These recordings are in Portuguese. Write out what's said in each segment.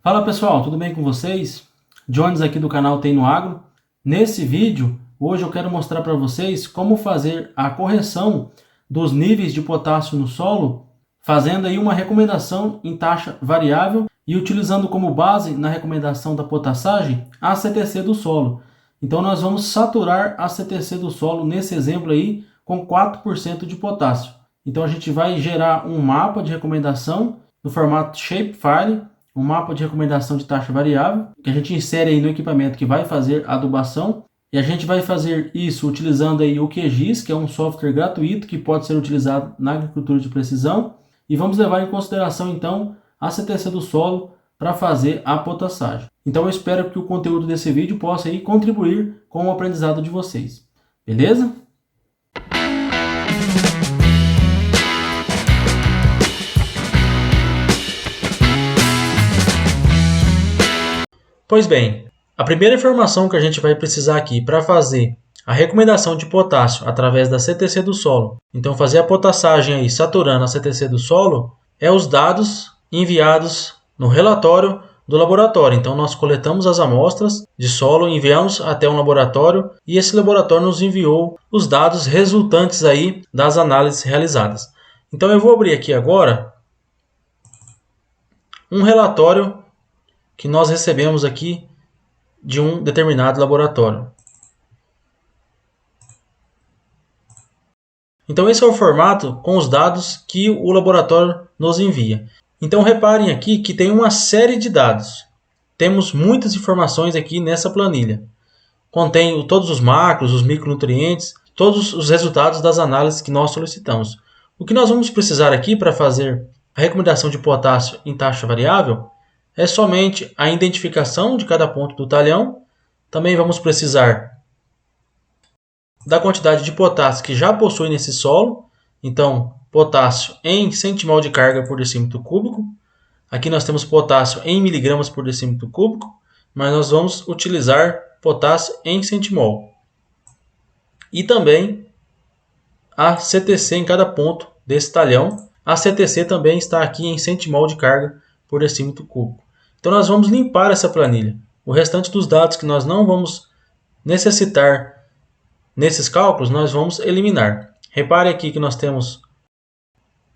Fala pessoal, tudo bem com vocês? Jones aqui do canal Tem no Agro. Nesse vídeo, hoje eu quero mostrar para vocês como fazer a correção dos níveis de potássio no solo, fazendo aí uma recomendação em taxa variável e utilizando como base na recomendação da potassagem a CTC do solo. Então nós vamos saturar a CTC do solo nesse exemplo aí com 4% de potássio. Então a gente vai gerar um mapa de recomendação no formato shapefile, um mapa de recomendação de taxa variável, que a gente insere aí no equipamento que vai fazer a adubação. E a gente vai fazer isso utilizando aí o QGIS, que é um software gratuito que pode ser utilizado na agricultura de precisão. E vamos levar em consideração então a CTC do solo para fazer a potassagem. Então eu espero que o conteúdo desse vídeo possa aí contribuir com o aprendizado de vocês. Beleza? Pois bem, a primeira informação que a gente vai precisar aqui para fazer a recomendação de potássio através da CTC do solo, então fazer a potassagem aí saturando a CTC do solo, é os dados enviados no relatório do laboratório. Então nós coletamos as amostras de solo, enviamos até um laboratório e esse laboratório nos enviou os dados resultantes aí das análises realizadas. Então eu vou abrir aqui agora um relatório que nós recebemos aqui de um determinado laboratório. Então esse é o formato com os dados que o laboratório nos envia. Então reparem aqui que tem uma série de dados. Temos muitas informações aqui nessa planilha. Contém todos os macros, os micronutrientes, todos os resultados das análises que nós solicitamos. O que nós vamos precisar aqui para fazer a recomendação de potássio em taxa variável é somente a identificação de cada ponto do talhão. Também vamos precisar da quantidade de potássio que já possui nesse solo. Então, potássio em centimol de carga por decímetro cúbico. Aqui nós temos potássio em miligramas por decímetro cúbico, mas nós vamos utilizar potássio em centimol. E também a CTC em cada ponto desse talhão. A CTC também está aqui em centimol de carga por decímetro cúbico. Então nós vamos limpar essa planilha. O restante dos dados que nós não vamos necessitar nesses cálculos, nós vamos eliminar. Repare aqui que nós temos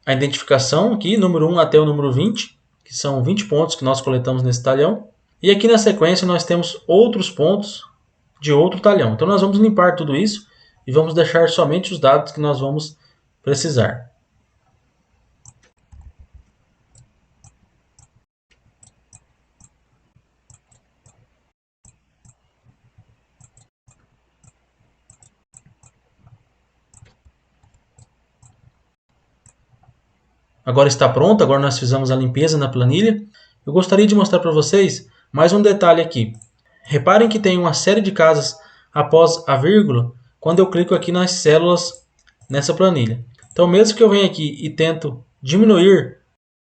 a identificação aqui, número 1 até o número 20, que são 20 pontos que nós coletamos nesse talhão. E aqui na sequência nós temos outros pontos de outro talhão. Então nós vamos limpar tudo isso e vamos deixar somente os dados que nós vamos precisar. Agora está pronto, agora nós fizemos a limpeza na planilha. Eu gostaria de mostrar para vocês mais um detalhe aqui. Reparem que tem uma série de casas após a vírgula quando eu clico aqui nas células nessa planilha. Então mesmo que eu venha aqui e tento diminuir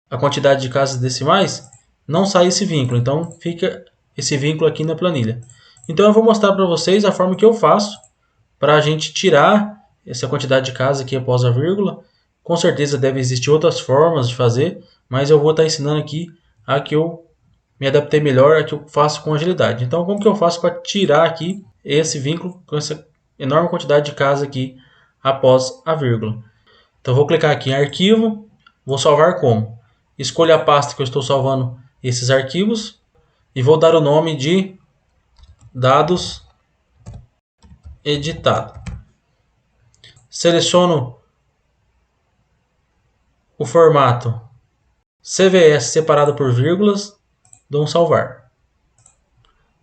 a quantidade de casas decimais, não sai esse vínculo. Então fica esse vínculo aqui na planilha. Então eu vou mostrar para vocês a forma que eu faço para a gente tirar essa quantidade de casas aqui após a vírgula. Com certeza deve existir outras formas de fazer, mas eu vou estar ensinando aqui a que eu me adaptei melhor, a que eu faço com agilidade. Então, como que eu faço para tirar aqui esse vínculo com essa enorme quantidade de casas aqui após a vírgula? Então, eu vou clicar aqui em arquivo, vou salvar como. Escolho a pasta que eu estou salvando esses arquivos e vou dar o nome de dados editado. Seleciono o formato CVS separado por vírgulas, dou um salvar.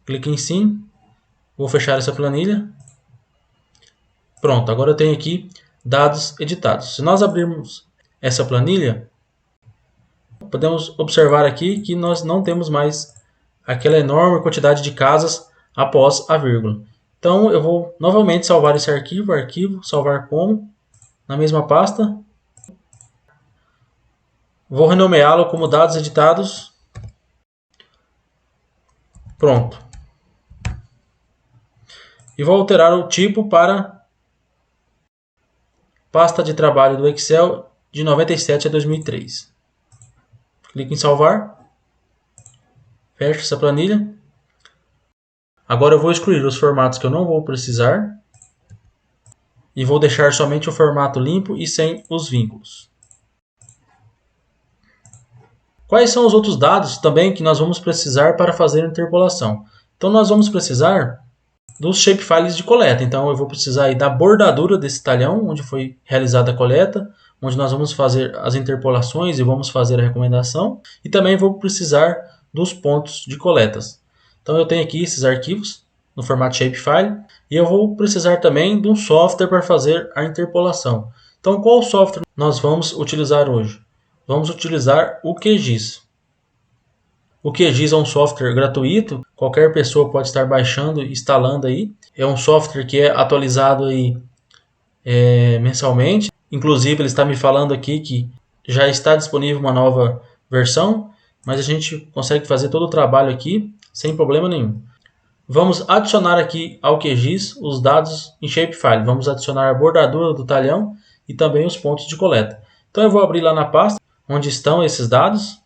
Clique em sim, vou fechar essa planilha. Pronto, agora eu tenho aqui dados editados. Se nós abrirmos essa planilha, podemos observar aqui que nós não temos mais aquela enorme quantidade de casas após a vírgula. Então eu vou novamente salvar esse arquivo, salvar como, na mesma pasta. Vou renomeá-lo como dados editados. Pronto. E vou alterar o tipo para pasta de trabalho do Excel de 97 a 2003. Clique em salvar. Fecho essa planilha. Agora eu vou excluir os formatos que eu não vou precisar. E vou deixar somente o formato limpo e sem os vínculos. Quais são os outros dados também que nós vamos precisar para fazer a interpolação? Então nós vamos precisar dos shapefiles de coleta. Então eu vou precisar aí da bordadura desse talhão, onde foi realizada a coleta, onde nós vamos fazer as interpolações e vamos fazer a recomendação. E também vou precisar dos pontos de coletas. Então eu tenho aqui esses arquivos no formato shapefile e eu vou precisar também de um software para fazer a interpolação. Então qual software nós vamos utilizar hoje? Vamos utilizar o QGIS. O QGIS é um software gratuito, qualquer pessoa pode estar baixando e instalando aí. É um software que é atualizado aí, mensalmente. Inclusive ele está me falando aqui que já está disponível uma nova versão, mas a gente consegue fazer todo o trabalho aqui sem problema nenhum. Vamos adicionar aqui ao QGIS os dados em shapefile. Vamos adicionar a bordadura do talhão e também os pontos de coleta. Então eu vou abrir lá na pasta onde estão esses dados.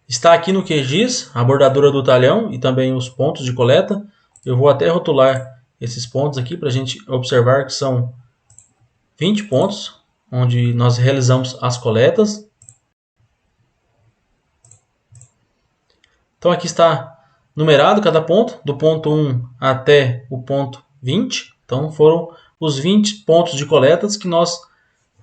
Está aqui no QGIS a bordadura do talhão e também os pontos de coleta. Eu vou até rotular esses pontos aqui para a gente observar que são 20 pontos, onde nós realizamos as coletas. Então aqui está numerado cada ponto, do ponto 1 até o ponto 20. Então foram os 20 pontos de coletas que nós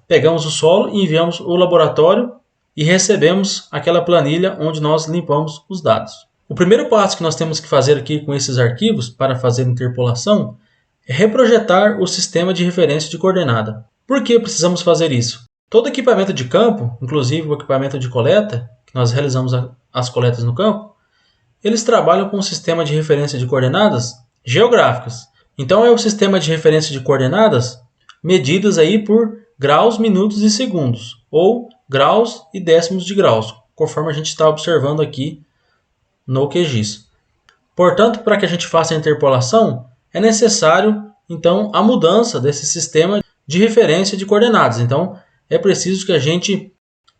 pegamos o solo e enviamos ao laboratório e recebemos aquela planilha onde nós limpamos os dados. O primeiro passo que nós temos que fazer aqui com esses arquivos para fazer interpolação é reprojetar o sistema de referência de coordenada. Por que precisamos fazer isso? Todo equipamento de campo, inclusive o equipamento de coleta, que nós realizamos as coletas no campo, eles trabalham com um sistema de referência de coordenadas geográficas. Então é o sistema de referência de coordenadas medidas aí por graus, minutos e segundos, ou graus e décimos de graus, conforme a gente está observando aqui no QGIS. Portanto, para que a gente faça a interpolação, é necessário então a mudança desse sistema de referência de coordenadas. Então, é preciso que a gente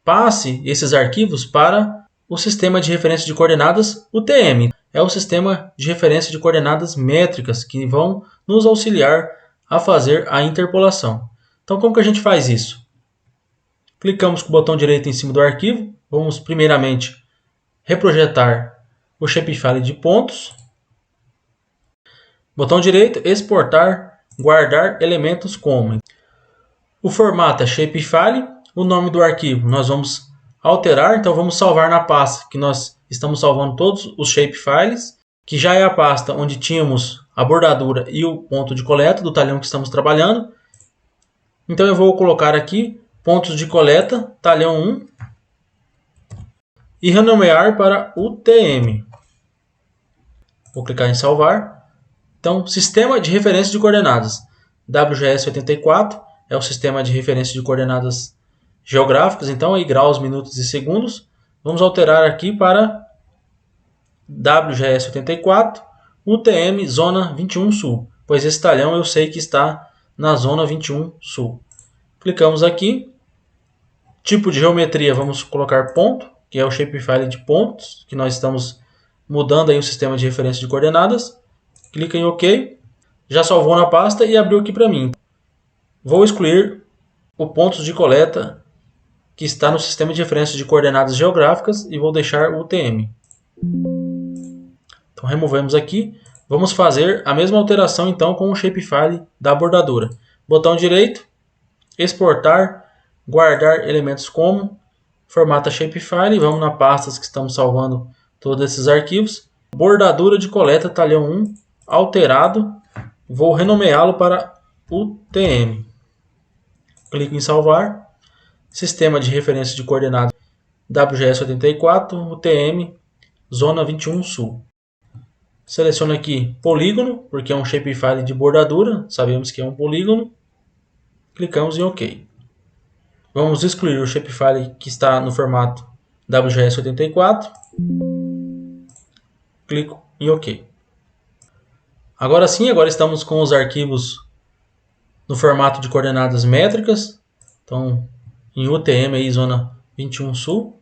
passe esses arquivos para o sistema de referência de coordenadas UTM. É o sistema de referência de coordenadas métricas que vão nos auxiliar a fazer a interpolação. Então, como que a gente faz isso? Clicamos com o botão direito em cima do arquivo. Vamos primeiramente reprojetar o shapefile de pontos. Botão direito, exportar, guardar elementos como. O formato é shapefile. O nome do arquivo nós vamos alterar. Então vamos salvar na pasta que nós estamos salvando todos os shapefiles, que já é a pasta onde tínhamos a bordadura e o ponto de coleta do talhão que estamos trabalhando. Então eu vou colocar aqui pontos de coleta, talhão 1, e renomear para UTM. Vou clicar em salvar. Então, sistema de referência de coordenadas. WGS84 é o sistema de referência de coordenadas geográficas, então aí graus, minutos e segundos. Vamos alterar aqui para WGS84 UTM Zona 21 Sul, pois esse talhão eu sei que está na Zona 21 Sul. Clicamos aqui. Tipo de geometria, vamos colocar ponto, que é o shapefile de pontos, que nós estamos mudando aí o sistema de referência de coordenadas. Clica em OK. Já salvou na pasta e abriu aqui para mim. Vou excluir o ponto de coleta que está no sistema de referência de coordenadas geográficas e vou deixar o UTM. Então removemos aqui. Vamos fazer a mesma alteração então com o shapefile da bordadura. Botão direito, exportar, guardar elementos como, formata shapefile, vamos na pastas que estamos salvando todos esses arquivos. Bordadura de coleta talhão 1, alterado, vou renomeá-lo para UTM. Clico em salvar. Sistema de referência de coordenadas WGS84, UTM, Zona 21 Sul. Seleciono aqui polígono, porque é um shapefile de bordadura, sabemos que é um polígono. Clicamos em OK. Vamos excluir o shapefile que está no formato WGS84. Clico em OK. Agora sim, agora estamos com os arquivos no formato de coordenadas métricas. Então, em UTM, aí, zona 21 Sul.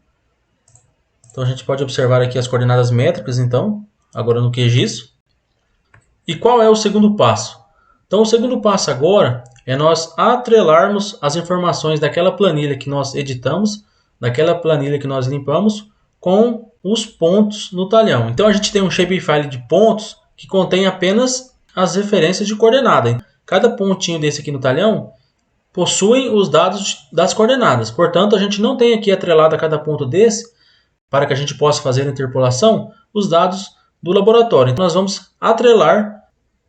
Então, a gente pode observar aqui as coordenadas métricas, então, agora no QGIS. E qual é o segundo passo? Então, o segundo passo agora é nós atrelarmos as informações daquela planilha que nós editamos, daquela planilha que nós limpamos, com os pontos no talhão. Então, a gente tem um shapefile de pontos que contém apenas as referências de coordenada. Cada pontinho desse aqui no talhão possui os dados das coordenadas. Portanto, a gente não tem aqui atrelado a cada ponto desse, para que a gente possa fazer a interpolação, os dados do laboratório. Então, nós vamos atrelar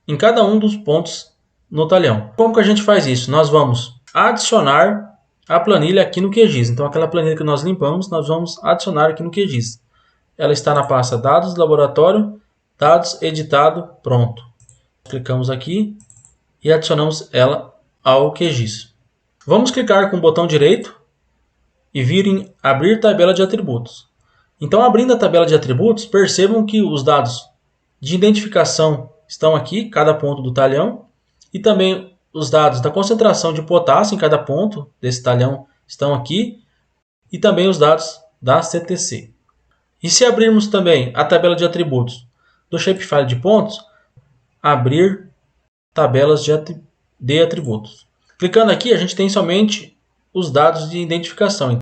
em cada um dos pontos no talhão. Como que a gente faz isso? Nós vamos adicionar a planilha aqui no QGIS. Então, aquela planilha que nós limpamos, nós vamos adicionar aqui no QGIS. Ela está na pasta Dados do Laboratório, Dados, Editado, Pronto. Clicamos aqui e adicionamos ela ao QGIS. Vamos clicar com o botão direito e vir em Abrir Tabela de Atributos. Então, abrindo a tabela de atributos, percebam que os dados de identificação estão aqui, cada ponto do talhão, e também os dados da concentração de potássio em cada ponto desse talhão estão aqui, e também os dados da CTC. E se abrirmos também a tabela de atributos do shapefile de pontos, abrir tabelas de atributos. Clicando aqui, a gente tem somente os dados de identificação,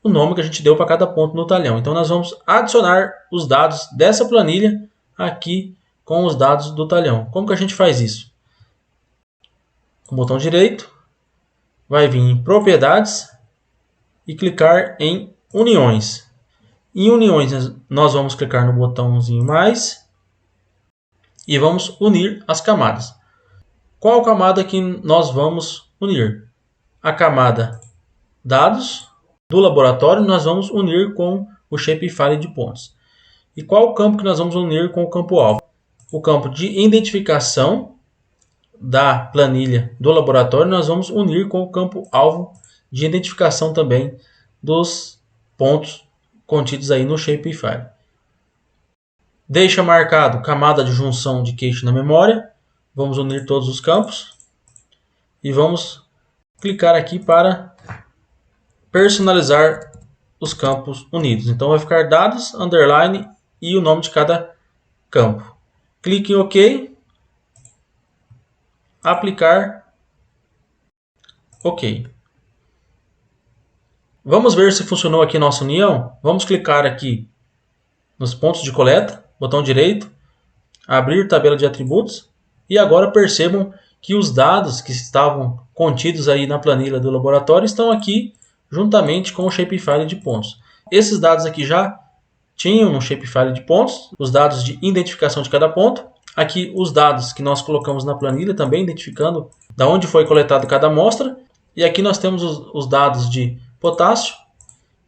o nome que a gente deu para cada ponto no talhão. Então, nós vamos adicionar os dados dessa planilha aqui com os dados do talhão. Como que a gente faz isso? Com o botão direito, vai vir em Propriedades e clicar em Uniões. Em Uniões, nós vamos clicar no botãozinho Mais e vamos unir as camadas. Qual camada que nós vamos unir? A camada Dados do laboratório nós vamos unir com o shapefile de pontos. E qual o campo que nós vamos unir com o campo-alvo? O campo de identificação da planilha do laboratório nós vamos unir com o campo-alvo de identificação também dos pontos contidos aí no shapefile. Deixa marcado camada de junção de cache na memória. Vamos unir todos os campos. E vamos clicar aqui para personalizar os campos unidos. Então vai ficar dados, underline e o nome de cada campo. Clique em OK. Aplicar. OK. Vamos ver se funcionou aqui nossa união. Vamos clicar aqui nos pontos de coleta, botão direito, abrir tabela de atributos. E agora percebam que os dados que estavam contidos aí na planilha do laboratório estão aqui juntamente com o shapefile de pontos. Esses dados aqui já tinham no shapefile de pontos, os dados de identificação de cada ponto. Aqui os dados que nós colocamos na planilha também, identificando de onde foi coletado cada amostra. E aqui nós temos os dados de potássio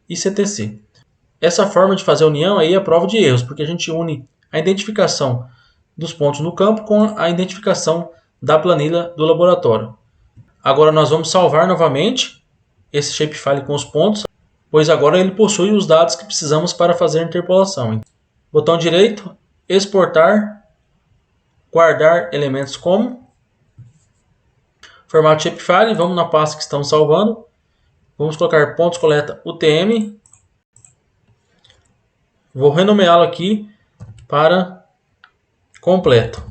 e CTC. Essa forma de fazer a união aí é prova de erros, porque a gente une a identificação dos pontos no campo com a identificação da planilha do laboratório. Agora nós vamos salvar novamente esse shapefile com os pontos, pois agora ele possui os dados que precisamos para fazer a interpolação. Botão direito, exportar, guardar elementos como, formato shapefile, vamos na pasta que estamos salvando, vamos colocar pontos coleta UTM, vou renomeá-lo aqui para completo.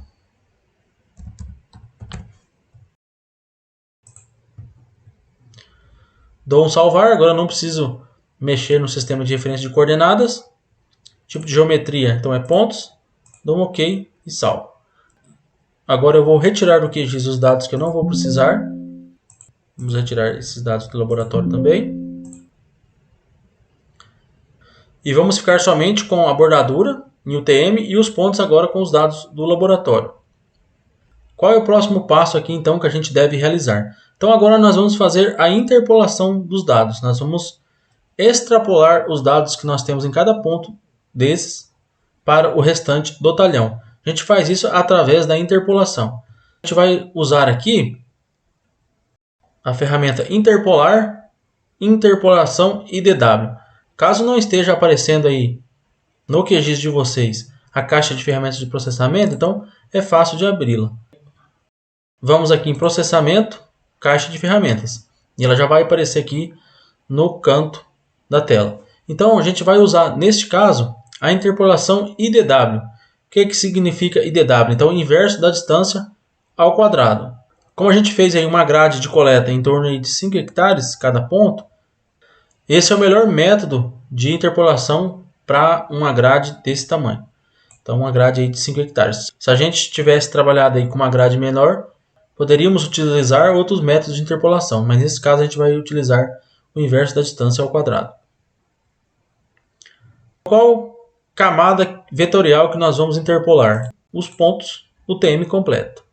Dou um salvar, agora não preciso mexer no sistema de referência de coordenadas. Tipo de geometria, então é pontos. Dou um OK e salvo. Agora eu vou retirar do QGIS os dados que eu não vou precisar. Vamos retirar esses dados do laboratório também. E vamos ficar somente com a bordadura em UTM e os pontos agora com os dados do laboratório. Qual é o próximo passo aqui então que a gente deve realizar? Então agora nós vamos fazer a interpolação dos dados. Nós vamos extrapolar os dados que nós temos em cada ponto desses para o restante do talhão. A gente faz isso através da interpolação. A gente vai usar aqui a ferramenta interpolar, interpolação IDW. Caso não esteja aparecendo aí no QGIS de vocês a caixa de ferramentas de processamento, então é fácil de abri-la. Vamos aqui em processamento, caixa de ferramentas. E ela já vai aparecer aqui no canto da tela. Então a gente vai usar, neste caso, a interpolação IDW. O que significa IDW? Então, inverso da distância ao quadrado. Como a gente fez aí uma grade de coleta em torno de 5 hectares cada ponto, esse é o melhor método de interpolação para uma grade desse tamanho. Então, uma grade aí de 5 hectares. Se a gente tivesse trabalhado aí com uma grade menor, poderíamos utilizar outros métodos de interpolação, mas nesse caso a gente vai utilizar o inverso da distância ao quadrado. Qual camada vetorial que nós vamos interpolar? Os pontos UTM completo.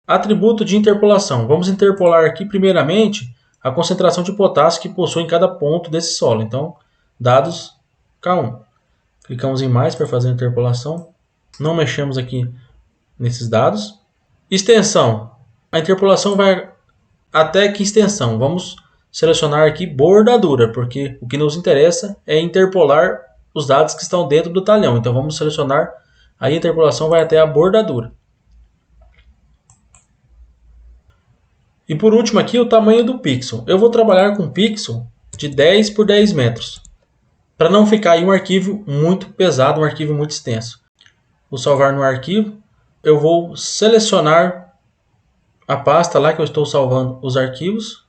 Atributo de interpolação. Vamos interpolar aqui primeiramente a concentração de potássio que possui em cada ponto desse solo. Então, dados K1. Clicamos em mais para fazer a interpolação. Não mexemos aqui nesses dados. Extensão. A interpolação vai até que extensão? Vamos selecionar aqui bordadura, porque o que nos interessa é interpolar os dados que estão dentro do talhão. Então vamos selecionar, aí a interpolação vai até a bordadura. E por último aqui o tamanho do pixel. Eu vou trabalhar com pixel de 10 por 10 metros. Para não ficar aí um arquivo muito pesado, um arquivo muito extenso. Vou salvar no arquivo. Eu vou selecionar a pasta lá que eu estou salvando os arquivos.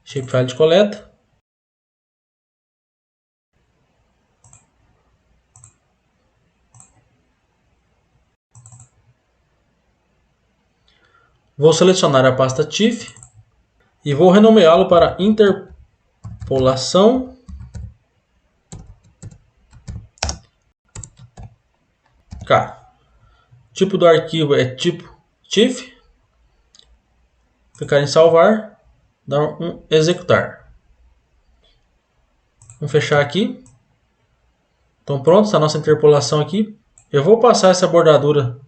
Shapefile de coleta. Vou selecionar a pasta TIFF e vou renomeá-lo para interpolação K. Tipo do arquivo é tipo TIFF. Clicar em salvar, dar um executar. Vamos fechar aqui. Então pronto, está a nossa interpolação aqui. Eu vou passar essa bordadura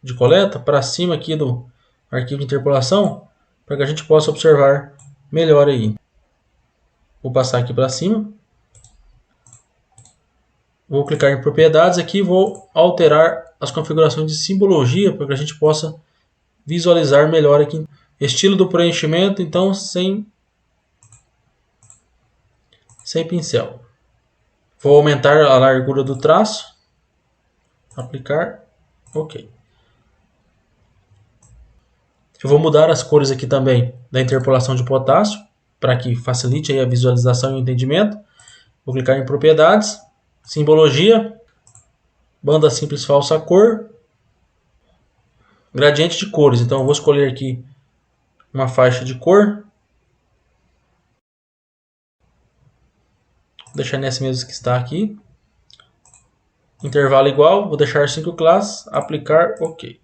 de coleta para cima aqui do arquivo de interpolação, para que a gente possa observar melhor aí. Vou passar aqui para cima. Vou clicar em propriedades aqui e vou alterar as configurações de simbologia para que a gente possa visualizar melhor aqui. Estilo do preenchimento, então sem pincel. Vou aumentar a largura do traço. Aplicar. Ok. Eu vou mudar as cores aqui também da interpolação de potássio, para que facilite aí a visualização e o entendimento. Vou clicar em propriedades, simbologia, banda simples falsa cor, gradiente de cores. Então eu vou escolher aqui uma faixa de cor. Vou deixar nessa mesmo que está aqui. Intervalo igual, vou deixar 5 classes, aplicar, ok.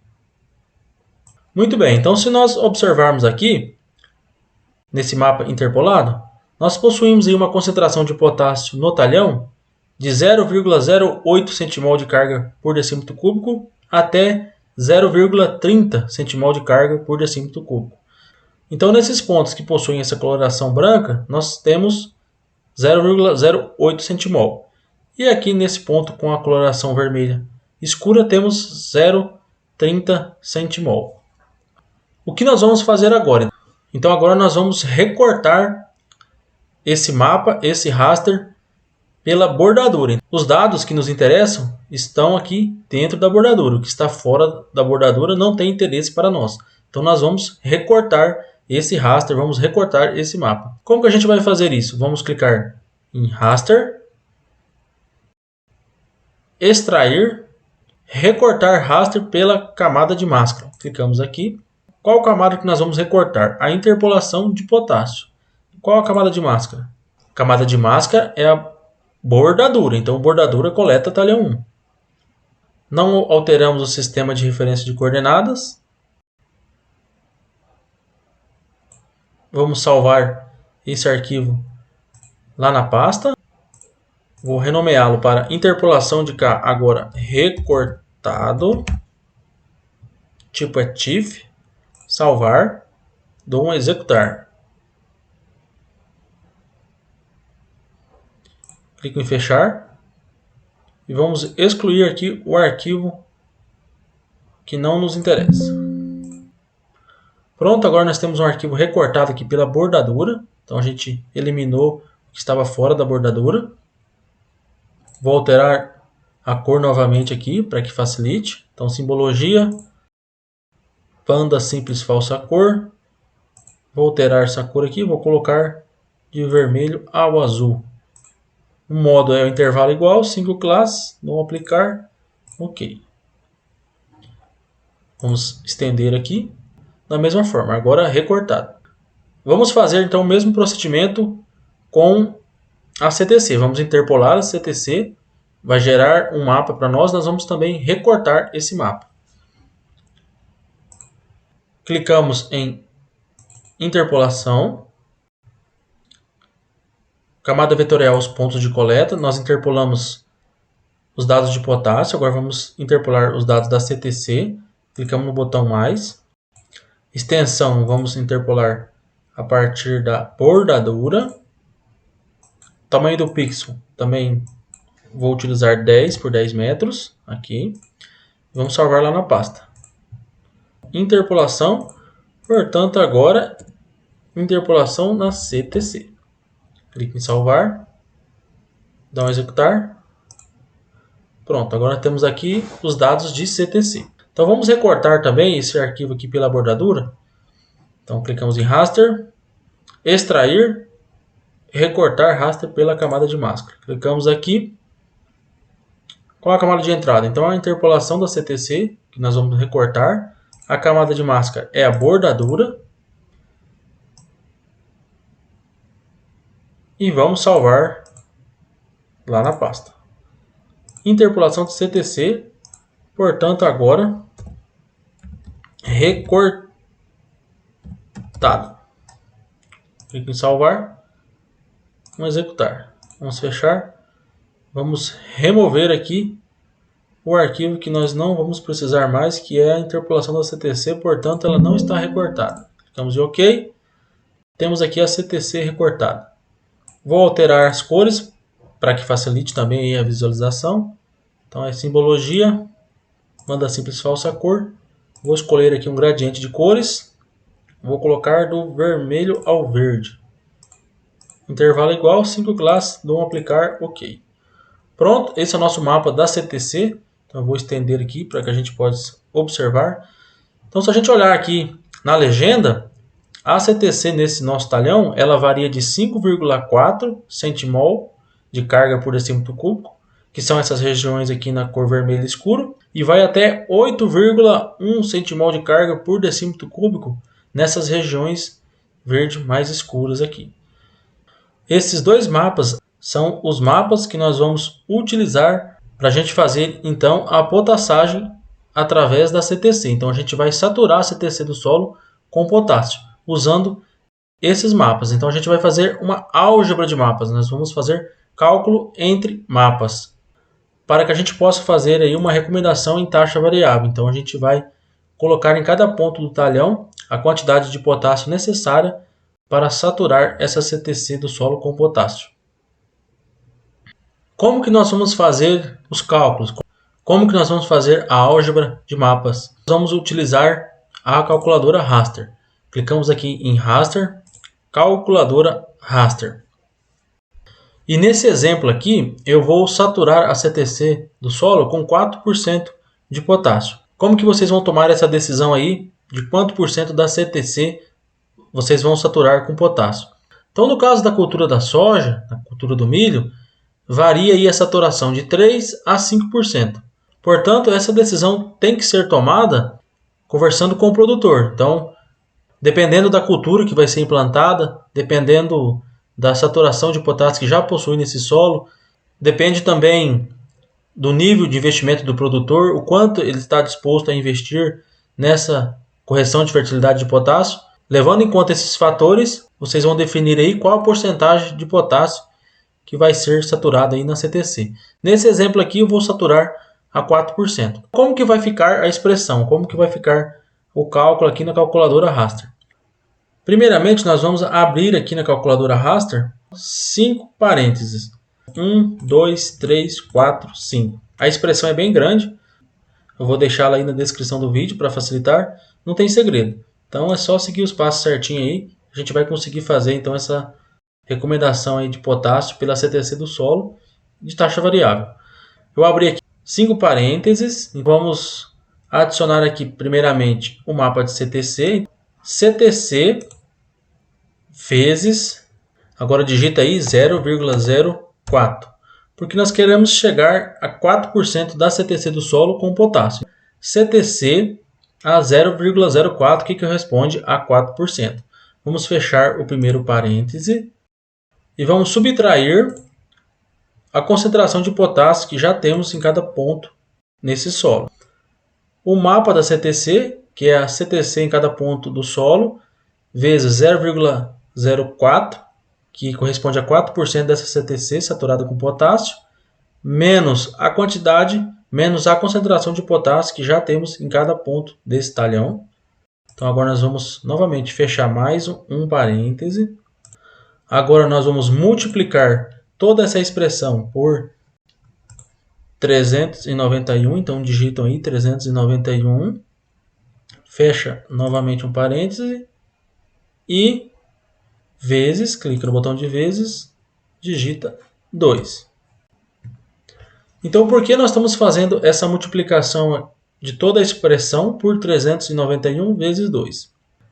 Muito bem, então se nós observarmos aqui, nesse mapa interpolado, nós possuímos aí uma concentração de potássio no talhão de 0,08 centimol de carga por decímetro cúbico até 0,30 centimol de carga por decímetro cúbico. Então, nesses pontos que possuem essa coloração branca, nós temos 0,08 centimol. E aqui nesse ponto com a coloração vermelha escura, temos 0,30 centimol. O que nós vamos fazer agora? Então agora nós vamos recortar esse mapa, esse raster, pela bordadura. Os dados que nos interessam estão aqui dentro da bordadura. O que está fora da bordadura não tem interesse para nós. Então nós vamos recortar esse raster, vamos recortar esse mapa. Como que a gente vai fazer isso? Vamos clicar em raster, extrair, recortar raster pela camada de máscara. Clicamos aqui. Qual camada que nós vamos recortar? A interpolação de potássio. Qual a camada de máscara? A camada de máscara é a bordadura. Então, bordadura coleta talhão 1. Não alteramos o sistema de referência de coordenadas. Vamos salvar esse arquivo lá na pasta. Vou renomeá-lo para interpolação de K, agora recortado. Tipo é TIFF. Salvar. Dou um executar. Clico em fechar. E vamos excluir aqui o arquivo que não nos interessa. Pronto, agora nós temos um arquivo recortado aqui pela bordadura. Então a gente eliminou o que estava fora da bordadura. Vou alterar a cor novamente aqui para que facilite. Então simbologia, panda simples falsa cor. Vou alterar essa cor aqui, vou colocar de vermelho ao azul. O modo é o intervalo igual, single class, não aplicar, ok. Vamos estender aqui. Da mesma forma, agora recortado. Vamos fazer então o mesmo procedimento com a CTC. Vamos interpolar a CTC, vai gerar um mapa para nós, nós vamos também recortar esse mapa. Clicamos em interpolação, camada vetorial os pontos de coleta, nós interpolamos os dados de potássio, agora vamos interpolar os dados da CTC, clicamos no botão mais. Extensão, vamos interpolar a partir da bordadura. Tamanho do pixel, também vou utilizar 10 por 10 metros. Aqui. Vamos salvar lá na pasta. Interpolação, portanto agora, interpolação na CTC. Clique em salvar. Dá um executar. Pronto, agora temos aqui os dados de CTC. Então vamos recortar também esse arquivo aqui pela bordadura. Então clicamos em raster, extrair, recortar raster pela camada de máscara. Clicamos aqui. Qual a camada de entrada? Então a interpolação da CTC, que nós vamos recortar. A camada de máscara é a bordadura. E vamos salvar lá na pasta. Interpolação de CTC. Portanto, agora recortado. Clique em salvar. Vamos executar. Vamos fechar. Vamos remover aqui o arquivo que nós não vamos precisar mais, que é a interpolação da CTC, portanto ela não está recortada. Clicamos em OK. Temos aqui a CTC recortada. Vou alterar as cores para que facilite também a visualização. Então é simbologia, banda simples falsa cor. Vou escolher aqui um gradiente de cores. Vou colocar do vermelho ao verde. Intervalo igual, 5 class, dou um aplicar, OK. Pronto, esse é o nosso mapa da CTC. Então eu vou estender aqui para que a gente possa observar. Então se a gente olhar aqui na legenda, a CTC nesse nosso talhão, ela varia de 5,4 centimol de carga por decímetro cúbico, que são essas regiões aqui na cor vermelho escuro, e vai até 8,1 centimol de carga por decímetro cúbico nessas regiões verde mais escuras aqui. Esses dois mapas são os mapas que nós vamos utilizar para a gente fazer então a potassagem através da CTC. Então a gente vai saturar a CTC do solo com potássio, usando esses mapas. Então a gente vai fazer uma álgebra de mapas. Nós vamos fazer cálculo entre mapas, para que a gente possa fazer aí uma recomendação em taxa variável. Então a gente vai colocar em cada ponto do talhão a quantidade de potássio necessária para saturar essa CTC do solo com potássio. Como que nós vamos fazer os cálculos? Como que nós vamos fazer a álgebra de mapas? Nós vamos utilizar a calculadora raster. Clicamos aqui em raster, calculadora raster. E nesse exemplo aqui, eu vou saturar a CTC do solo com 4% de potássio. Como que vocês vão tomar essa decisão aí de quanto por cento da CTC vocês vão saturar com potássio? Então, no caso da cultura da soja, da cultura do milho, varia aí a saturação de 3 a 5%. Portanto, essa decisão tem que ser tomada conversando com o produtor. Então, dependendo da cultura que vai ser implantada, dependendo da saturação de potássio que já possui nesse solo, depende também do nível de investimento do produtor, o quanto ele está disposto a investir nessa correção de fertilidade de potássio. Levando em conta esses fatores, vocês vão definir aí qual a porcentagem de potássio que vai ser saturada aí na CTC. Nesse exemplo aqui eu vou saturar a 4%. Como que vai ficar a expressão? Como que vai ficar o cálculo aqui na calculadora Raster? Primeiramente, nós vamos abrir aqui na calculadora Raster 5 parênteses. 1, 2, 3, 4, 5. A expressão é bem grande. Eu vou deixá-la aí na descrição do vídeo para facilitar. Não tem segredo. Então é só seguir os passos certinho aí. A gente vai conseguir fazer então essa recomendação aí de potássio pela CTC do solo de taxa variável. Eu abri aqui 5 parênteses e vamos adicionar aqui primeiramente o mapa de CTC. CTC vezes, agora digita aí 0,04, porque nós queremos chegar a 4% da CTC do solo com potássio. CTC a 0,04, que corresponde a 4%. Vamos fechar o primeiro parêntese e vamos subtrair a concentração de potássio que já temos em cada ponto nesse solo. O mapa da CTC, que é a CTC em cada ponto do solo, vezes 0,04, que corresponde a 4% dessa CTC saturada com potássio, menos a quantidade, menos a concentração de potássio que já temos em cada ponto desse talhão. Então agora nós vamos novamente fechar mais um parêntese. Agora nós vamos multiplicar toda essa expressão por 391, então digitam aí 391, fecha novamente um parêntese e vezes, clica no botão de vezes, digita 2. Então por que nós estamos fazendo essa multiplicação de toda a expressão por 391 vezes 2?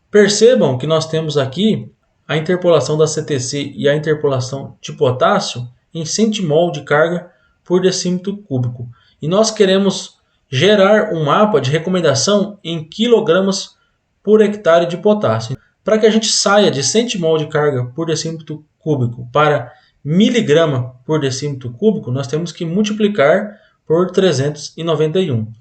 Percebam que nós temos aqui a interpolação da CTC e a interpolação de potássio em centimol de carga por decímetro cúbico. E nós queremos gerar um mapa de recomendação em quilogramas por hectare de potássio. Para que a gente saia de centimol de carga por decímetro cúbico para miligrama por decímetro cúbico, nós temos que multiplicar por 391.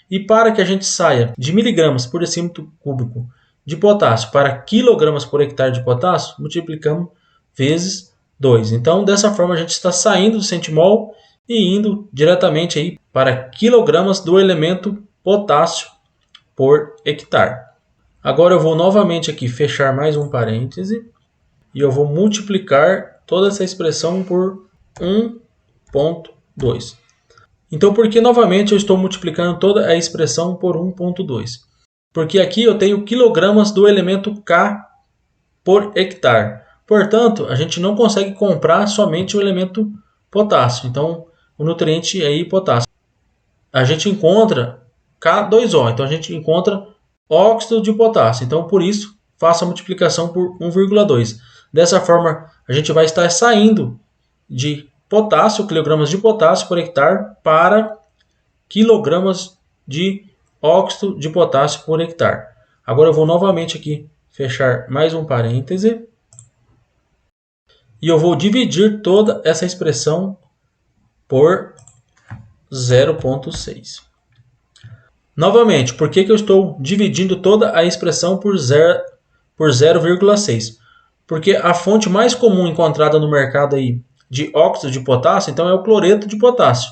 E para que a gente saia de miligramas por decímetro cúbico de potássio para quilogramas por hectare de potássio, multiplicamos vezes 2. Então, dessa forma, a gente está saindo do centimol e indo diretamente aí para quilogramas do elemento potássio por hectare. Agora eu vou novamente aqui fechar mais um parêntese e eu vou multiplicar toda essa expressão por 1,2. Então, por que novamente eu estou multiplicando toda a expressão por 1,2? Porque aqui eu tenho quilogramas do elemento K por hectare. Portanto, a gente não consegue comprar somente o elemento potássio. Então, o nutriente é aí potássio. A gente encontra K2O. Então, a gente encontra óxido de potássio. Então, por isso, faço a multiplicação por 1,2. Dessa forma, a gente vai estar saindo de potássio, quilogramas de potássio por hectare, para quilogramas de óxido de potássio por hectare. Agora eu vou novamente aqui fechar mais um parêntese e eu vou dividir toda essa expressão por 0,6. Novamente, por que eu estou dividindo toda a expressão por 0,6? Porque a fonte mais comum encontrada no mercado aí de óxido de potássio, então, é o cloreto de potássio.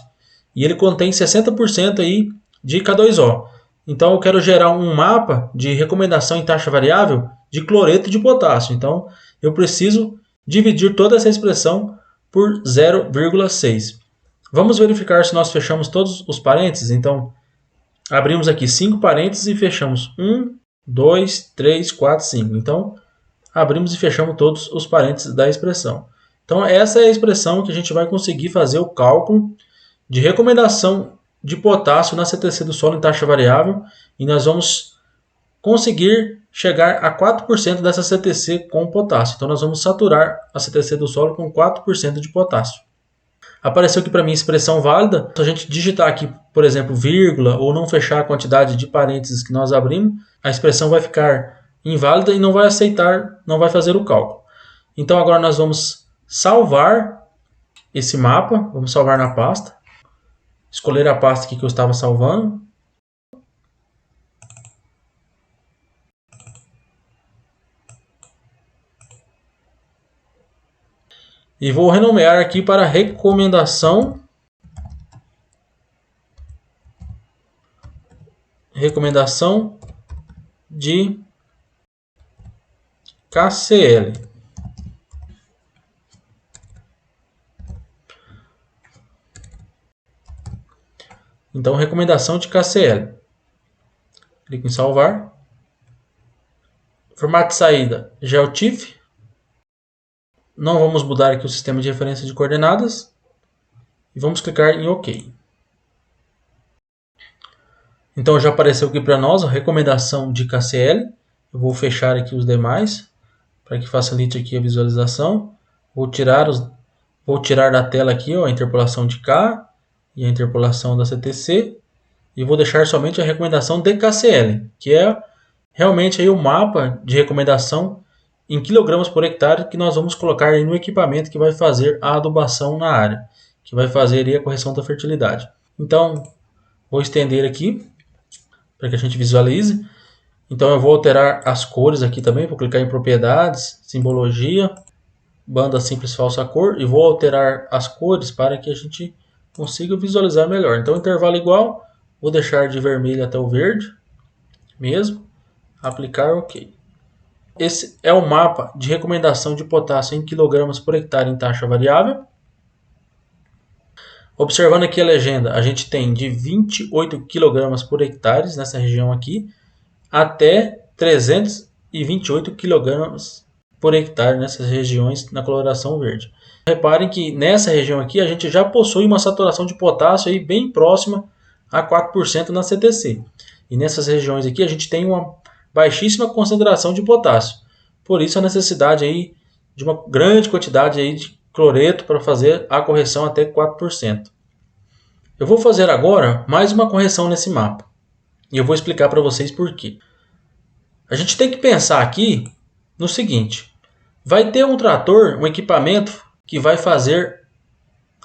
E ele contém 60% aí de K2O. Então eu quero gerar um mapa de recomendação em taxa variável de cloreto de potássio. Então eu preciso dividir toda essa expressão por 0,6. Vamos verificar se nós fechamos todos os parênteses. Então abrimos aqui 5 parênteses e fechamos 1, 2, 3, 4, 5. Então abrimos e fechamos todos os parênteses da expressão. Então essa é a expressão que a gente vai conseguir fazer o cálculo de recomendação de potássio na CTC do solo em taxa variável e nós vamos conseguir chegar a 4% dessa CTC com potássio. Então nós vamos saturar a CTC do solo com 4% de potássio. Apareceu aqui para mim expressão válida. Se a gente digitar aqui, por exemplo, vírgula ou não fechar a quantidade de parênteses que nós abrimos, a expressão vai ficar inválida e não vai aceitar, não vai fazer o cálculo. Então agora nós vamos salvar esse mapa, vamos salvar na pasta. Escolher a pasta aqui que eu estava salvando. E vou renomear aqui para recomendação de KCL. Então, recomendação de KCL. Clico em salvar. Formato de saída, GeoTIFF. Não vamos mudar aqui o sistema de referência de coordenadas. E vamos clicar em OK. Então já apareceu aqui para nós a recomendação de KCL. Eu vou fechar aqui os demais para que facilite aqui a visualização. Vou tirar da tela aqui a interpolação de K e a interpolação da CTC. E vou deixar somente a recomendação de KCL, que é realmente aí o mapa de recomendação em quilogramas por hectare que nós vamos colocar aí no equipamento que vai fazer a adubação na área, que vai fazer aí a correção da fertilidade. Então, vou estender aqui para que a gente visualize. Então eu vou alterar as cores aqui também, vou clicar em propriedades, simbologia, banda simples falsa cor, e vou alterar as cores para que a gente consiga visualizar melhor. Então intervalo igual, vou deixar de vermelho até o verde, mesmo, aplicar OK. Esse é o mapa de recomendação de potássio em quilogramas por hectare em taxa variável. Observando aqui a legenda, a gente tem de 28 kg por hectare nessa região aqui, até 328 kg por hectare nessas regiões na coloração verde. Reparem que nessa região aqui a gente já possui uma saturação de potássio aí bem próxima a 4% na CTC. E nessas regiões aqui a gente tem uma baixíssima concentração de potássio. Por isso a necessidade aí de uma grande quantidade aí de cloreto para fazer a correção até 4%. Eu vou fazer agora mais uma correção nesse mapa. E eu vou explicar para vocês por quê. A gente tem que pensar aqui no seguinte. Vai ter um trator, um equipamento que vai fazer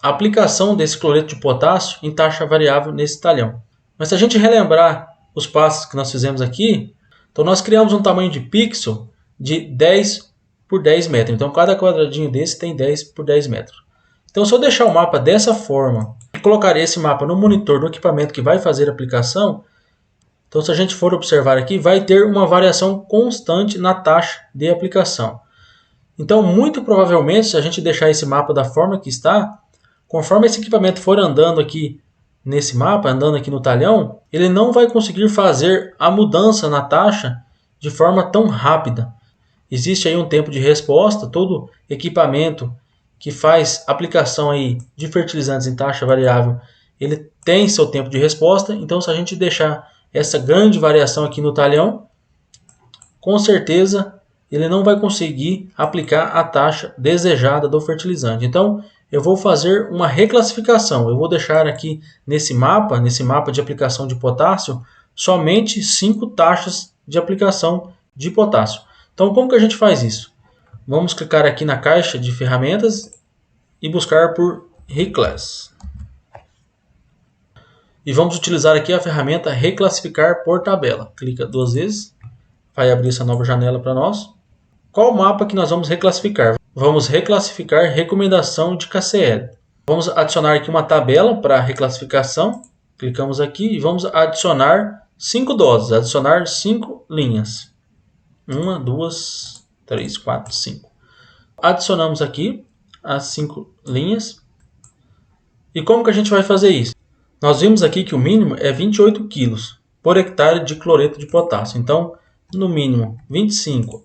a aplicação desse cloreto de potássio em taxa variável nesse talhão. Mas se a gente relembrar os passos que nós fizemos aqui, então nós criamos um tamanho de pixel de 10 por 10 metros. Então cada quadradinho desse tem 10 por 10 metros. Então se eu deixar o mapa dessa forma e colocar esse mapa no monitor do equipamento que vai fazer a aplicação, então se a gente for observar aqui, vai ter uma variação constante na taxa de aplicação. Então muito provavelmente, se a gente deixar esse mapa da forma que está, conforme esse equipamento for andando aqui nesse mapa, andando aqui no talhão, ele não vai conseguir fazer a mudança na taxa de forma tão rápida. Existe aí um tempo de resposta, todo equipamento que faz aplicação aí de fertilizantes em taxa variável, ele tem seu tempo de resposta. Então se a gente deixar essa grande variação aqui no talhão, com certeza ele não vai conseguir aplicar a taxa desejada do fertilizante. Então eu vou fazer uma reclassificação. Eu vou deixar aqui nesse mapa de aplicação de potássio, somente 5 taxas de aplicação de potássio. Então como que a gente faz isso? Vamos clicar aqui na caixa de ferramentas e buscar por Reclass. E vamos utilizar aqui a ferramenta Reclassificar por tabela. Clica 2 vezes, vai abrir essa nova janela para nós. Qual mapa que nós vamos reclassificar? Vamos reclassificar recomendação de KCL. Vamos adicionar aqui uma tabela para reclassificação. Clicamos aqui e vamos adicionar 5 doses, adicionar 5 linhas. 1, 2, 3, 4, 5. Adicionamos aqui as 5 linhas. E como que a gente vai fazer isso? Nós vimos aqui que o mínimo é 28 kg por hectare de cloreto de potássio. Então, no mínimo 25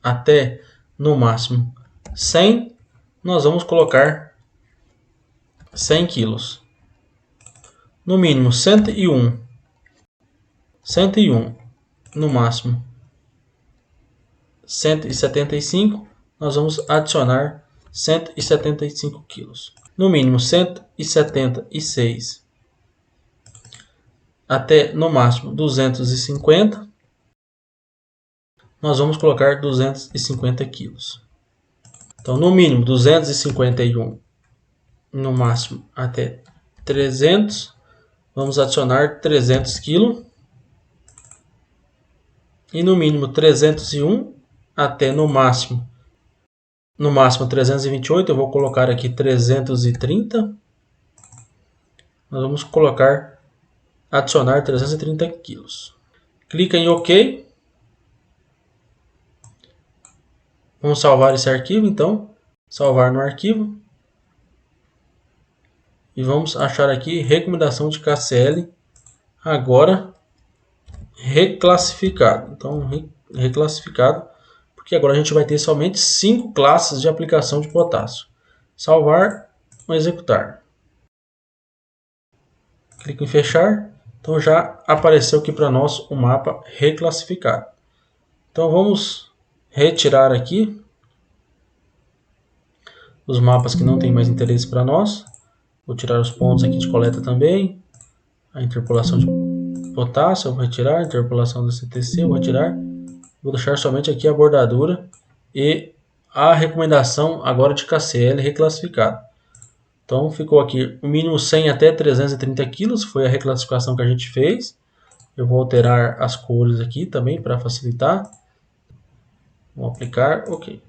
até no máximo 100, nós vamos colocar 100 kg. No mínimo 101, no máximo 175, nós vamos adicionar 175 kg. No mínimo 176 até no máximo 250, nós vamos colocar 250 kg. Então no mínimo 251, no máximo até 300, vamos adicionar 300 kg. E no mínimo 301 até no máximo no máximo 328, eu vou colocar aqui 330. Nós vamos colocar, adicionar 330 quilos. Clica em OK. Vamos salvar esse arquivo, então. Salvar no arquivo. E vamos achar aqui recomendação de KCL. Agora reclassificado. Então, reclassificado. Porque agora a gente vai ter somente 5 classes de aplicação de potássio. Salvar ou executar. Clico em fechar. Então já apareceu aqui para nós o mapa reclassificado. Então vamos retirar aqui os mapas que não tem mais interesse para nós. Vou tirar os pontos aqui de coleta também. A interpolação de potássio eu vou retirar. A interpolação do CTC eu vou retirar. Vou deixar somente aqui a bordadura e a recomendação agora de KCL reclassificado. Então ficou aqui o mínimo 100 até 330 kg, foi a reclassificação que a gente fez. Eu vou alterar as cores aqui também para facilitar. Vou aplicar, OK.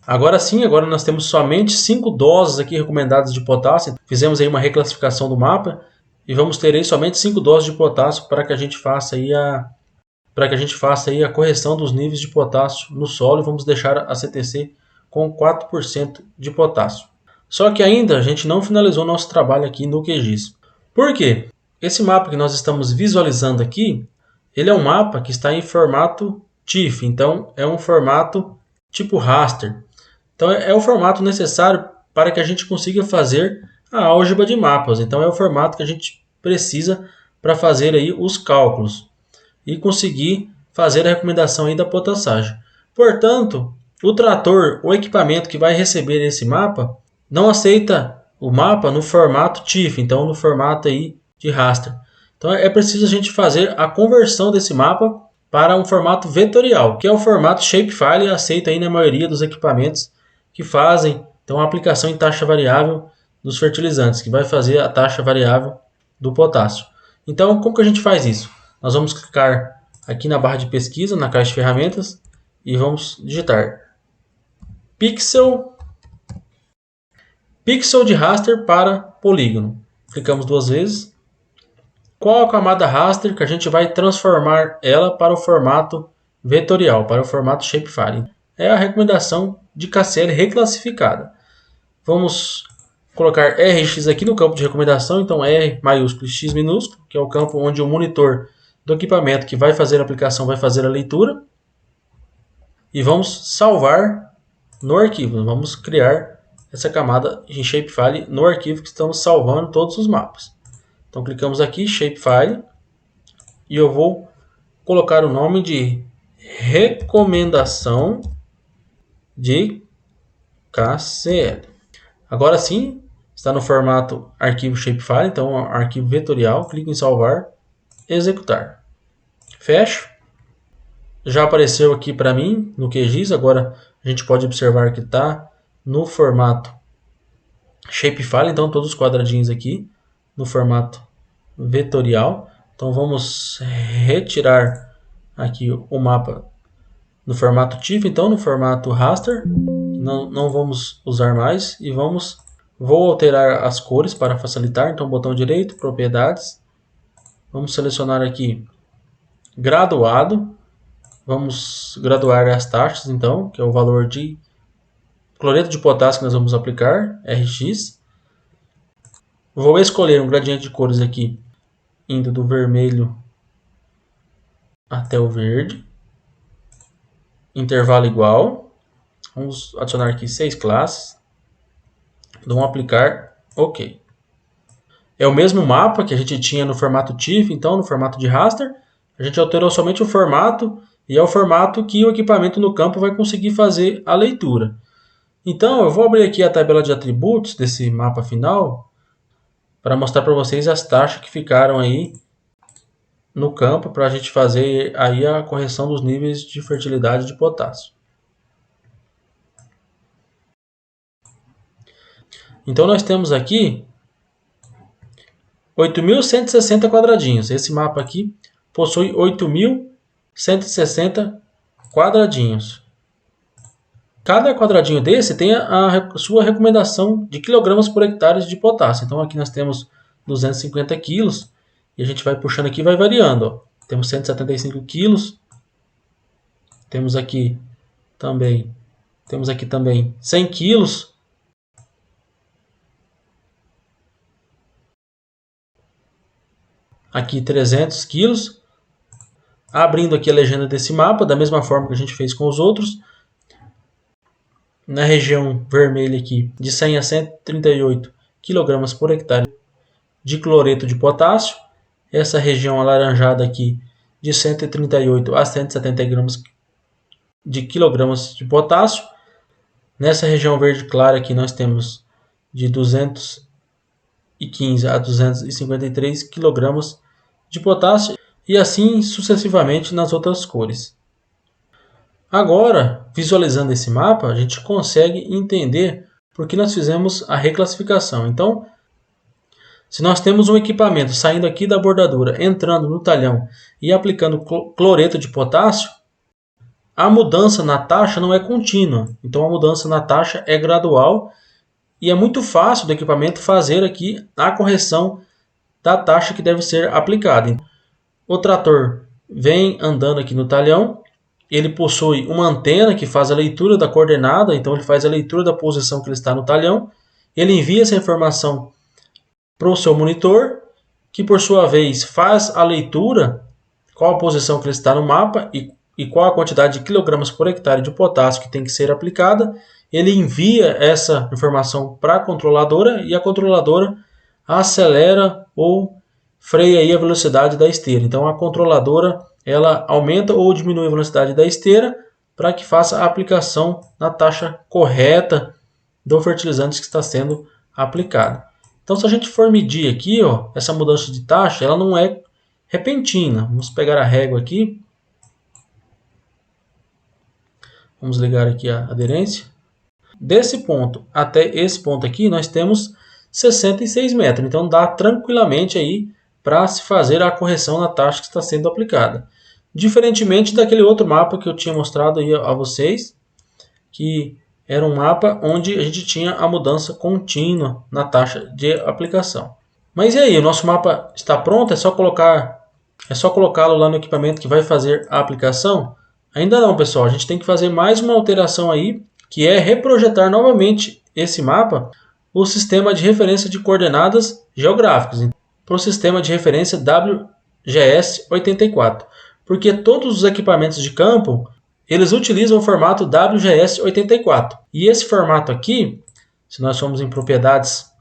Agora sim, agora nós temos somente 5 doses aqui recomendadas de potássio. Fizemos aí uma reclassificação do mapa e vamos ter aí somente 5 doses de potássio para que a gente faça aí a correção dos níveis de potássio no solo e vamos deixar a CTC com 4% de potássio. Só que ainda a gente não finalizou nosso trabalho aqui no QGIS. Por quê? Esse mapa que nós estamos visualizando aqui, ele é um mapa que está em formato TIFF, então é um formato tipo raster. Então é o formato necessário para que a gente consiga fazer a álgebra de mapas. Então é o formato que a gente precisa para fazer aí os cálculos e conseguir fazer a recomendação aí da potassagem. Portanto, o trator, o equipamento que vai receber esse mapa, não aceita o mapa no formato TIFF, então no formato aí de raster. Então é preciso a gente fazer a conversão desse mapa para um formato vetorial, que é o formato shapefile aceito aí na maioria dos equipamentos que fazem então a aplicação em taxa variável dos fertilizantes, que vai fazer a taxa variável do potássio. Então, como que a gente faz isso? Nós vamos clicar aqui na barra de pesquisa, na caixa de ferramentas, e vamos digitar pixel de raster para polígono. Clicamos 2 vezes. Qual a camada raster que a gente vai transformar ela para o formato vetorial, para o formato shapefile? É a recomendação de KCL reclassificada. Vamos colocar RX aqui no campo de recomendação, então R maiúsculo e X minúsculo, que é o campo onde o monitor do equipamento que vai fazer a aplicação vai fazer a leitura. E vamos salvar no arquivo. Vamos criar essa camada em shapefile no arquivo que estamos salvando todos os mapas. Então clicamos aqui, shapefile, e eu vou colocar o nome de recomendação de KCL. Agora sim, está no formato arquivo shapefile, então arquivo vetorial, clico em salvar, executar. Fecho. Já apareceu aqui para mim no QGIS, agora a gente pode observar que está no formato shapefile, então todos os quadradinhos aqui no formato vetorial. Então vamos retirar aqui o mapa no formato TIFF, então no formato raster, não vamos usar mais e vou alterar as cores para facilitar, então botão direito, propriedades, vamos selecionar aqui graduado, vamos graduar as taxas então, que é o valor de cloreto de potássio que nós vamos aplicar, RX. Vou escolher um gradiente de cores aqui, indo do vermelho até o verde. Intervalo igual. Vamos adicionar aqui 6 classes. Vamos aplicar OK. É o mesmo mapa que a gente tinha no formato TIFF, então no formato de raster. A gente alterou somente o formato e é o formato que o equipamento no campo vai conseguir fazer a leitura. Então eu vou abrir aqui a tabela de atributos desse mapa final para mostrar para vocês as taxas que ficaram aí no campo para a gente fazer aí a correção dos níveis de fertilidade de potássio. Então nós temos aqui 8.160 quadradinhos. Esse mapa aqui possui 8.160 quadradinhos. Cada quadradinho desse tem a sua recomendação de quilogramas por hectare de potássio. Então aqui nós temos 250 quilos e a gente vai puxando aqui e vai variando. Ó. Temos 175 quilos, temos aqui também 100 quilos, aqui 300 quilos. Abrindo aqui a legenda desse mapa, da mesma forma que a gente fez com os outros. Na região vermelha aqui, de 100 a 138 kg por hectare de cloreto de potássio. Essa região alaranjada aqui, de 138 a 170 gramas de quilogramas de potássio. Nessa região verde clara aqui nós temos de 215 a 253 kg de potássio e assim sucessivamente nas outras cores. Agora, visualizando esse mapa, a gente consegue entender por que nós fizemos a reclassificação. Então, se nós temos um equipamento saindo aqui da bordadura, entrando no talhão e aplicando cloreto de potássio, a mudança na taxa não é contínua. Então, a mudança na taxa é gradual e é muito fácil do equipamento fazer aqui a correção da taxa que deve ser aplicada. O trator vem andando aqui no talhão, ele possui uma antena que faz a leitura da coordenada, então ele faz a leitura da posição que ele está no talhão, ele envia essa informação para o seu monitor, que por sua vez faz a leitura, qual a posição que ele está no mapa e qual a quantidade de quilogramas por hectare de potássio que tem que ser aplicada. Ele envia essa informação para a controladora e a controladora acelera ou freia aí a velocidade da esteira. Então a controladora ela aumenta ou diminui a velocidade da esteira para que faça a aplicação na taxa correta do fertilizante que está sendo aplicado. Então se a gente for medir aqui, ó, essa mudança de taxa, ela não é repentina. Vamos pegar a régua aqui. Vamos ligar aqui a aderência. Desse ponto até esse ponto aqui, nós temos 66 metros. Então dá tranquilamente aí para se fazer a correção na taxa que está sendo aplicada. Diferentemente daquele outro mapa que eu tinha mostrado aí a vocês, que era um mapa onde a gente tinha a mudança contínua na taxa de aplicação. Mas e aí, o nosso mapa está pronto? É só colocá-lo lá no equipamento que vai fazer a aplicação? Ainda não, pessoal. A gente tem que fazer mais uma alteração aí, que é reprojetar novamente esse mapa, o sistema de referência de coordenadas geográficas, para o sistema de referência WGS84. Porque todos os equipamentos de campo, eles utilizam o formato WGS84. E esse formato aqui, se nós formos em propriedades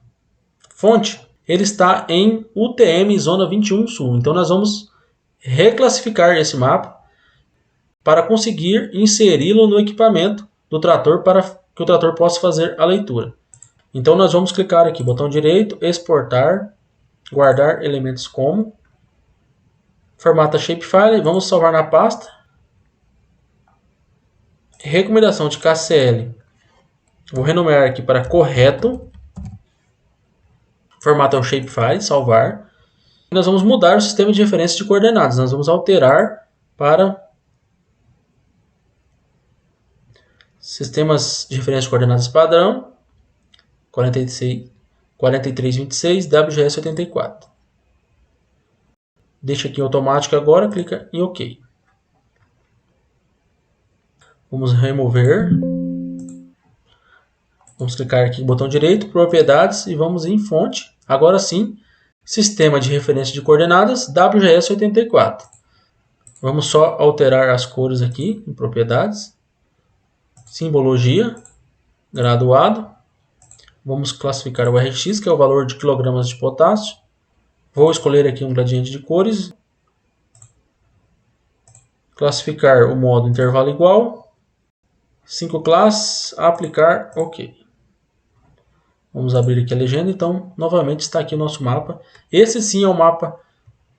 fonte, ele está em UTM Zona 21 Sul. Então nós vamos reclassificar esse mapa para conseguir inseri-lo no equipamento do trator para que o trator possa fazer a leitura. Então nós vamos clicar aqui, botão direito, exportar, guardar elementos como, formata shapefile, vamos salvar na pasta, recomendação de KCL, vou renomear aqui para correto, formata o shapefile, salvar, e nós vamos mudar o sistema de referência de coordenadas, nós vamos alterar para sistemas de referência de coordenadas padrão, 4326 WGS84. Deixa aqui em automático agora, clica em OK. Vamos remover. Vamos clicar aqui no botão direito, propriedades e vamos em fonte. Agora sim, sistema de referência de coordenadas WGS84. Vamos só alterar as cores aqui em propriedades. Simbologia, graduado. Vamos classificar o RX, que é o valor de quilogramas de potássio. Vou escolher aqui um gradiente de cores. Classificar o modo intervalo igual. 5 classes, aplicar, OK. Vamos abrir aqui a legenda, então novamente está aqui o nosso mapa. Esse sim é o mapa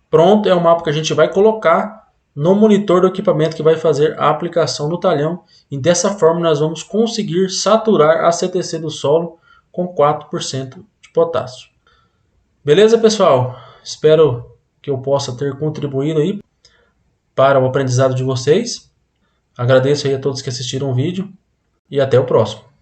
pronto, é o mapa que a gente vai colocar no monitor do equipamento que vai fazer a aplicação no talhão. E dessa forma nós vamos conseguir saturar a CTC do solo com 4% de potássio. Beleza, pessoal? Espero que eu possa ter contribuído aí para o aprendizado de vocês. Agradeço aí a todos que assistiram o vídeo e até o próximo.